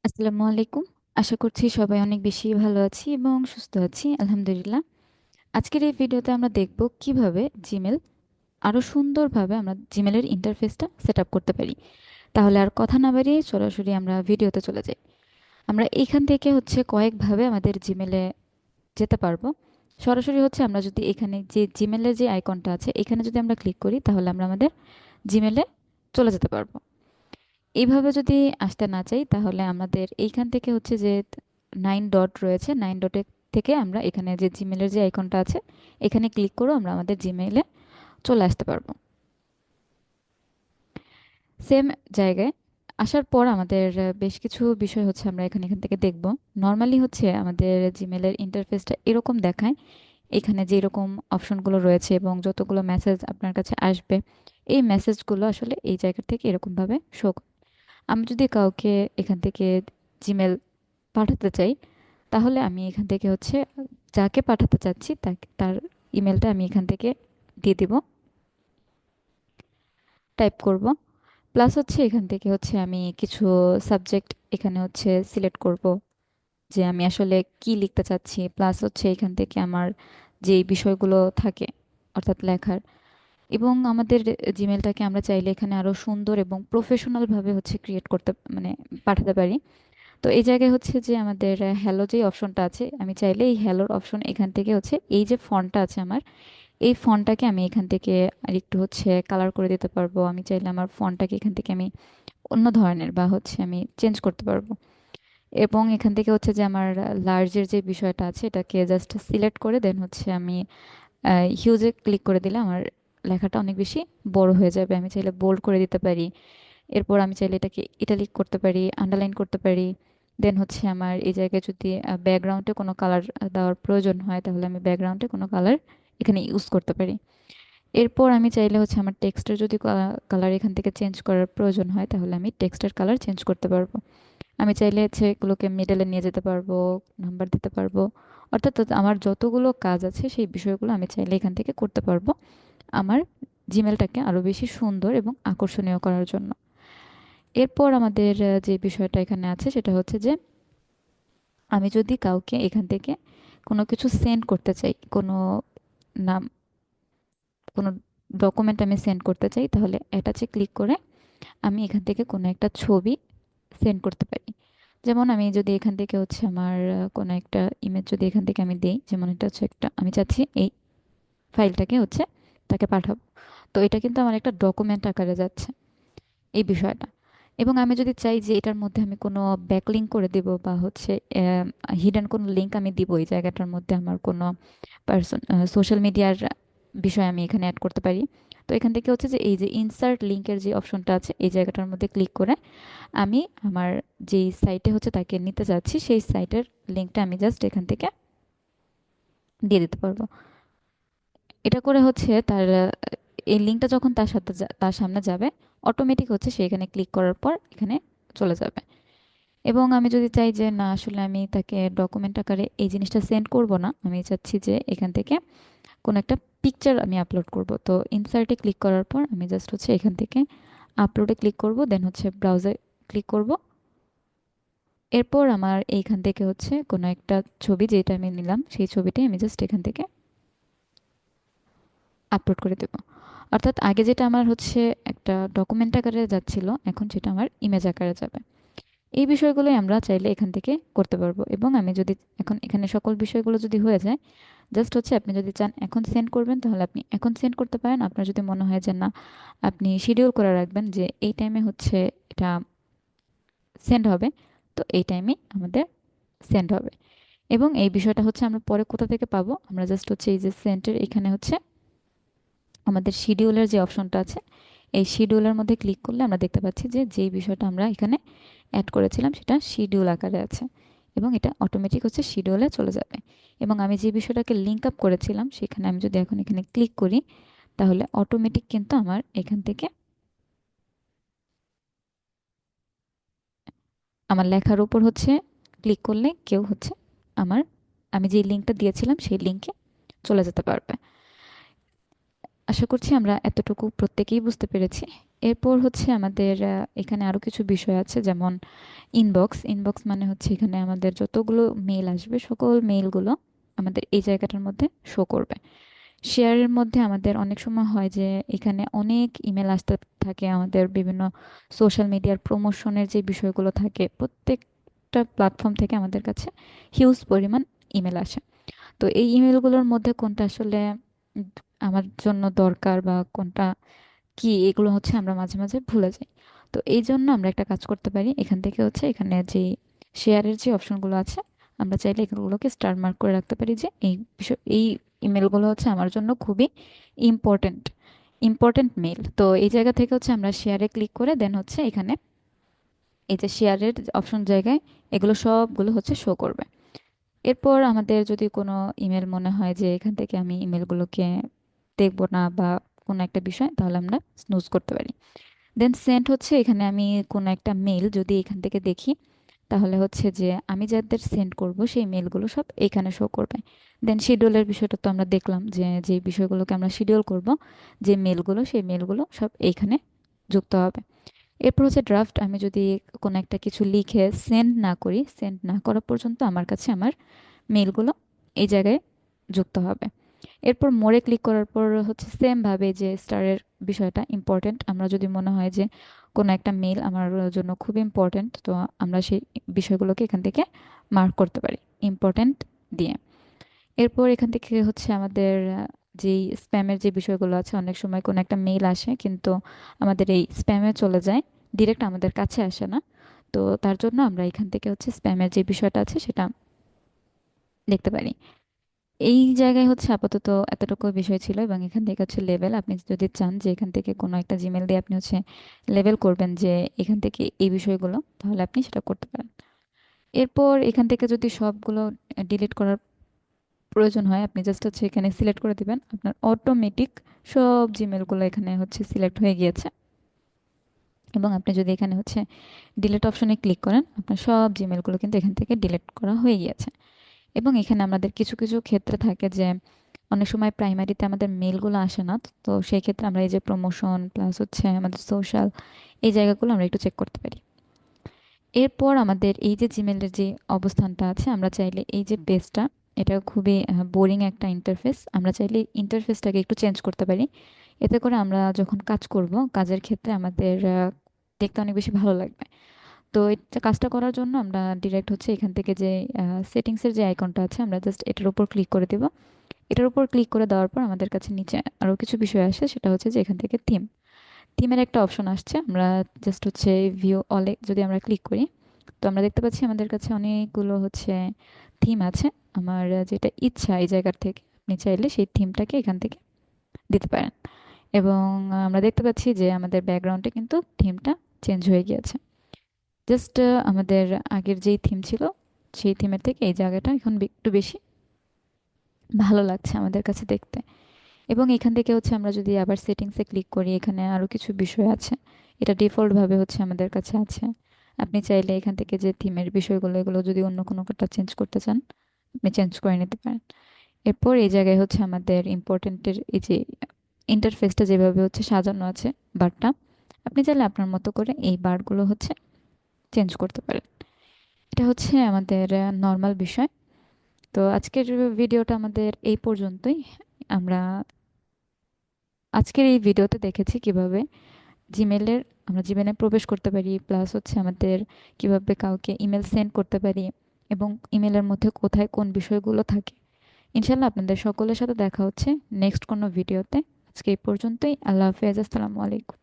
আসসালামু আলাইকুম। আশা করছি সবাই অনেক বেশি ভালো আছি এবং সুস্থ আছি আলহামদুলিল্লাহ। আজকের এই ভিডিওতে আমরা দেখব কিভাবে জিমেল আরো সুন্দরভাবে আমরা জিমেলের ইন্টারফেসটা সেট আপ করতে পারি। তাহলে আর কথা না বাড়িয়ে সরাসরি আমরা ভিডিওতে চলে যাই। আমরা এখান থেকে কয়েকভাবে আমাদের জিমেলে যেতে পারবো। সরাসরি আমরা যদি এখানে যে জিমেলের যে আইকনটা আছে এখানে যদি আমরা ক্লিক করি তাহলে আমরা আমাদের জিমেলে চলে যেতে পারবো। এইভাবে যদি আসতে না চাই তাহলে আমাদের এইখান থেকে যে 9 ডট রয়েছে, 9 ডটের থেকে আমরা এখানে যে জিমেলের যে আইকনটা আছে এখানে ক্লিক করে আমরা আমাদের জিমেইলে চলে আসতে পারবো। সেম জায়গায় আসার পর আমাদের বেশ কিছু বিষয় আমরা এখান থেকে দেখব। নর্মালি আমাদের জিমেলের ইন্টারফেসটা এরকম দেখায়। এখানে যে এরকম অপশনগুলো রয়েছে এবং যতগুলো মেসেজ আপনার কাছে আসবে, এই মেসেজগুলো আসলে এই জায়গা থেকে এরকমভাবে শো। আমি যদি কাউকে এখান থেকে জিমেল পাঠাতে চাই তাহলে আমি এখান থেকে যাকে পাঠাতে চাচ্ছি তাকে তার ইমেলটা আমি এখান থেকে দিয়ে দিব, টাইপ করব। প্লাস এখান থেকে আমি কিছু সাবজেক্ট এখানে সিলেক্ট করব যে আমি আসলে কি লিখতে চাচ্ছি। প্লাস এখান থেকে আমার যে বিষয়গুলো থাকে অর্থাৎ লেখার, এবং আমাদের জিমেলটাকে আমরা চাইলে এখানে আরো সুন্দর এবং প্রফেশনাল ভাবে ক্রিয়েট করতে মানে পাঠাতে পারি। তো এই জায়গায় যে আমাদের হ্যালো যে অপশনটা আছে, আমি চাইলে এই হ্যালোর অপশন এখান থেকে এই যে ফন্টটা আছে আমার, এই ফন্টটাকে আমি এখান থেকে আর একটু কালার করে দিতে পারবো। আমি চাইলে আমার ফন্টটাকে এখান থেকে আমি অন্য ধরনের বা আমি চেঞ্জ করতে পারবো। এবং এখান থেকে যে আমার লার্জের যে বিষয়টা আছে এটাকে জাস্ট সিলেক্ট করে দেন আমি হিউজে ক্লিক করে দিলে আমার লেখাটা অনেক বেশি বড় হয়ে যাবে। আমি চাইলে বোল্ড করে দিতে পারি। এরপর আমি চাইলে এটাকে ইটালিক করতে পারি, আন্ডারলাইন করতে পারি। দেন আমার এই জায়গায় যদি ব্যাকগ্রাউন্ডে কোনো কালার দেওয়ার প্রয়োজন হয় তাহলে আমি ব্যাকগ্রাউন্ডে কোনো কালার এখানে ইউজ করতে পারি। এরপর আমি চাইলে আমার টেক্সটের যদি কালার এখান থেকে চেঞ্জ করার প্রয়োজন হয় তাহলে আমি টেক্সটের কালার চেঞ্জ করতে পারবো। আমি চাইলে এগুলোকে মিডলে নিয়ে যেতে পারবো, নাম্বার দিতে পারবো। অর্থাৎ আমার যতগুলো কাজ আছে সেই বিষয়গুলো আমি চাইলে এখান থেকে করতে পারবো আমার জিমেলটাকে আরো বেশি সুন্দর এবং আকর্ষণীয় করার জন্য। এরপর আমাদের যে বিষয়টা এখানে আছে সেটা যে আমি যদি কাউকে এখান থেকে কোনো কিছু সেন্ড করতে চাই, কোনো নাম, কোনো ডকুমেন্ট আমি সেন্ড করতে চাই তাহলে অ্যাটাচে ক্লিক করে আমি এখান থেকে কোনো একটা ছবি সেন্ড করতে পারি। যেমন আমি যদি এখান থেকে আমার কোনো একটা ইমেজ যদি এখান থেকে আমি দেই, যেমন এটা একটা আমি চাচ্ছি এই ফাইলটাকে তাকে পাঠাবো। তো এটা কিন্তু আমার একটা ডকুমেন্ট আকারে যাচ্ছে এই বিষয়টা। এবং আমি যদি চাই যে এটার মধ্যে আমি কোনো ব্যাকলিঙ্ক করে দিব বা হিডেন কোনো লিঙ্ক আমি দিব এই জায়গাটার মধ্যে, আমার কোনো পার্সন সোশ্যাল মিডিয়ার বিষয় আমি এখানে অ্যাড করতে পারি। তো এখান থেকে যে এই যে ইনসার্ট লিঙ্কের যে অপশনটা আছে এই জায়গাটার মধ্যে ক্লিক করে আমি আমার যেই সাইটে তাকে নিতে যাচ্ছি সেই সাইটের লিঙ্কটা আমি জাস্ট এখান থেকে দিয়ে দিতে পারবো। এটা করে তার এই লিঙ্কটা যখন তার সাথে তার সামনে যাবে, অটোমেটিক সে এখানে ক্লিক করার পর এখানে চলে যাবে। এবং আমি যদি চাই যে না আসলে আমি তাকে ডকুমেন্ট আকারে এই জিনিসটা সেন্ড করব না, আমি চাচ্ছি যে এখান থেকে কোনো একটা পিকচার আমি আপলোড করব, তো ইনসার্টে ক্লিক করার পর আমি জাস্ট এখান থেকে আপলোডে ক্লিক করব, দেন ব্রাউজার ক্লিক করব। এরপর আমার এইখান থেকে কোনো একটা ছবি যেটা আমি নিলাম সেই ছবিটাই আমি জাস্ট এখান থেকে আপলোড করে দেব। অর্থাৎ আগে যেটা আমার একটা ডকুমেন্ট আকারে যাচ্ছিল এখন সেটা আমার ইমেজ আকারে যাবে। এই বিষয়গুলোই আমরা চাইলে এখান থেকে করতে পারবো। এবং আমি যদি এখন এখানে সকল বিষয়গুলো যদি হয়ে যায়, জাস্ট আপনি যদি চান এখন সেন্ড করবেন তাহলে আপনি এখন সেন্ড করতে পারেন। আপনার যদি মনে হয় যে না আপনি শিডিউল করে রাখবেন যে এই টাইমে এটা সেন্ড হবে, তো এই টাইমে আমাদের সেন্ড হবে। এবং এই বিষয়টা আমরা পরে কোথা থেকে পাবো, আমরা জাস্ট এই যে সেন্টের এখানে আমাদের শিডিউলের যে অপশনটা আছে এই শিডিউলের মধ্যে ক্লিক করলে আমরা দেখতে পাচ্ছি যে যেই বিষয়টা আমরা এখানে অ্যাড করেছিলাম সেটা শিডিউল আকারে আছে এবং এটা অটোমেটিক শিডিউলে চলে যাবে। এবং আমি যে বিষয়টাকে লিঙ্ক আপ করেছিলাম সেখানে আমি যদি এখন এখানে ক্লিক করি তাহলে অটোমেটিক কিন্তু আমার এখান থেকে আমার লেখার উপর ক্লিক করলে কেউ আমার আমি যে লিঙ্কটা দিয়েছিলাম সেই লিঙ্কে চলে যেতে পারবে। আশা করছি আমরা এতটুকু প্রত্যেকেই বুঝতে পেরেছি। এরপর হচ্ছে আমাদের এখানে আরো কিছু বিষয় আছে, যেমন ইনবক্স। ইনবক্স মানে হচ্ছে এখানে আমাদের যতগুলো মেইল আসবে সকল মেইলগুলো আমাদের এই জায়গাটার মধ্যে শো করবে। শেয়ারের মধ্যে আমাদের অনেক সময় হয় যে এখানে অনেক ইমেল আসতে থাকে, আমাদের বিভিন্ন সোশ্যাল মিডিয়ার প্রমোশনের যে বিষয়গুলো থাকে প্রত্যেকটা প্ল্যাটফর্ম থেকে আমাদের কাছে হিউজ পরিমাণ ইমেল আসে। তো এই ইমেলগুলোর মধ্যে কোনটা আসলে উম আমার জন্য দরকার বা কোনটা কি, এগুলো হচ্ছে আমরা মাঝে মাঝে ভুলে যাই। তো এই জন্য আমরা একটা কাজ করতে পারি, এখান থেকে হচ্ছে এখানে যে শেয়ারের যে অপশনগুলো আছে আমরা চাইলে এগুলোকে স্টার মার্ক করে রাখতে পারি যে এই বিষয়, এই ইমেলগুলো হচ্ছে আমার জন্য খুবই ইম্পর্টেন্ট, ইম্পর্টেন্ট মেল। তো এই জায়গা থেকে হচ্ছে আমরা শেয়ারে ক্লিক করে দেন হচ্ছে এখানে এই যে শেয়ারের অপশন জায়গায় এগুলো সবগুলো হচ্ছে শো করবে। এরপর আমাদের যদি কোনো ইমেল মনে হয় যে এখান থেকে আমি ইমেলগুলোকে দেখবো না বা কোনো একটা বিষয়, তাহলে আমরা স্নুজ করতে পারি। দেন সেন্ড হচ্ছে এখানে আমি কোনো একটা মেল যদি এখান থেকে দেখি, তাহলে হচ্ছে যে আমি যাদের সেন্ড করব সেই মেলগুলো সব এখানে শো করবে। দেন শিডিউলের বিষয়টা তো আমরা দেখলাম যে যে বিষয়গুলোকে আমরা শিডিউল করব, যে মেলগুলো সেই মেলগুলো সব এইখানে যুক্ত হবে। এরপর হচ্ছে ড্রাফট, আমি যদি কোনো একটা কিছু লিখে সেন্ড না করি, সেন্ড না করা পর্যন্ত আমার কাছে আমার মেলগুলো এই জায়গায় যুক্ত হবে। এরপর মোড়ে ক্লিক করার পর হচ্ছে সেম ভাবে যে স্টারের বিষয়টা ইম্পর্টেন্ট, আমরা যদি মনে হয় যে কোনো একটা মেল আমার জন্য খুব ইম্পর্টেন্ট, তো আমরা সেই বিষয়গুলোকে এখান থেকে মার্ক করতে পারি ইম্পর্টেন্ট দিয়ে। এরপর এখান থেকে হচ্ছে আমাদের যেই স্প্যামের যে বিষয়গুলো আছে, অনেক সময় কোনো একটা মেল আসে কিন্তু আমাদের এই স্প্যামে চলে যায়, ডিরেক্ট আমাদের কাছে আসে না। তো তার জন্য আমরা এখান থেকে হচ্ছে স্প্যামের যে বিষয়টা আছে সেটা দেখতে পারি। এই জায়গায় হচ্ছে আপাতত এতটুকু বিষয় ছিল, এবং এখান থেকে হচ্ছে লেভেল, আপনি যদি চান যে এখান থেকে কোনো একটা জিমেল দিয়ে আপনি হচ্ছে লেভেল করবেন যে এখান থেকে এই বিষয়গুলো, তাহলে আপনি সেটা করতে পারেন। এরপর এখান থেকে যদি সবগুলো ডিলিট করার প্রয়োজন হয়, আপনি জাস্ট হচ্ছে এখানে সিলেক্ট করে দিবেন, আপনার অটোমেটিক সব জিমেলগুলো এখানে হচ্ছে সিলেক্ট হয়ে গিয়েছে। এবং আপনি যদি এখানে হচ্ছে ডিলিট অপশনে ক্লিক করেন, আপনার সব জিমেলগুলো কিন্তু এখান থেকে ডিলিট করা হয়ে গিয়েছে। এবং এখানে আমাদের কিছু কিছু ক্ষেত্রে থাকে যে অনেক সময় প্রাইমারিতে আমাদের মেলগুলো আসে না, তো সেই ক্ষেত্রে আমরা এই যে প্রমোশন প্লাস হচ্ছে আমাদের সোশ্যাল, এই জায়গাগুলো আমরা একটু চেক করতে পারি। এরপর আমাদের এই যে জিমেলের যে অবস্থানটা আছে, আমরা চাইলে এই যে পেজটা, এটা খুবই বোরিং একটা ইন্টারফেস, আমরা চাইলে ইন্টারফেসটাকে একটু চেঞ্জ করতে পারি। এতে করে আমরা যখন কাজ করব, কাজের ক্ষেত্রে আমাদের দেখতে অনেক বেশি ভালো লাগবে। তো এটা কাজটা করার জন্য আমরা ডিরেক্ট হচ্ছে এখান থেকে যে সেটিংসের যে আইকনটা আছে, আমরা জাস্ট এটার উপর ক্লিক করে দেব। এটার উপর ক্লিক করে দেওয়ার পর আমাদের কাছে নিচে আরো কিছু বিষয় আসে, সেটা হচ্ছে যে এখান থেকে থিমের একটা অপশন আসছে, আমরা জাস্ট হচ্ছে ভিউ অলে যদি আমরা ক্লিক করি, তো আমরা দেখতে পাচ্ছি আমাদের কাছে অনেকগুলো হচ্ছে থিম আছে। আমার যেটা ইচ্ছা এই জায়গার থেকে আপনি চাইলে সেই থিমটাকে এখান থেকে দিতে পারেন। এবং আমরা দেখতে পাচ্ছি যে আমাদের ব্যাকগ্রাউন্ডে কিন্তু থিমটা চেঞ্জ হয়ে গিয়েছে। জাস্ট আমাদের আগের যেই থিম ছিল সেই থিমের থেকে এই জায়গাটা এখন একটু বেশি ভালো লাগছে আমাদের কাছে দেখতে। এবং এখান থেকে হচ্ছে আমরা যদি আবার সেটিংসে ক্লিক করি, এখানে আরো কিছু বিষয় আছে, এটা ডিফল্ট ভাবে হচ্ছে আমাদের কাছে আছে। আপনি চাইলে এখান থেকে যে থিমের বিষয়গুলো এগুলো যদি অন্য কোনো একটা চেঞ্জ করতে চান, আপনি চেঞ্জ করে নিতে পারেন। এরপর এই জায়গায় হচ্ছে আমাদের ইম্পর্টেন্টের এই যে ইন্টারফেসটা যেভাবে হচ্ছে সাজানো আছে, বারটা, আপনি চাইলে আপনার মতো করে এই বারগুলো হচ্ছে চেঞ্জ করতে পারেন। এটা হচ্ছে আমাদের নর্মাল বিষয়। তো আজকের ভিডিওটা আমাদের এই পর্যন্তই। আমরা আজকের এই ভিডিওতে দেখেছি কিভাবে জিমেলের আমরা জিমেলে প্রবেশ করতে পারি, প্লাস হচ্ছে আমাদের কিভাবে কাউকে ইমেল সেন্ড করতে পারি, এবং ইমেলের মধ্যে কোথায় কোন বিষয়গুলো থাকে। ইনশাল্লাহ আপনাদের সকলের সাথে দেখা হচ্ছে নেক্সট কোনো ভিডিওতে। আজকে এই পর্যন্তই। আল্লাহ হাফেজ, আসসালামু আলাইকুম।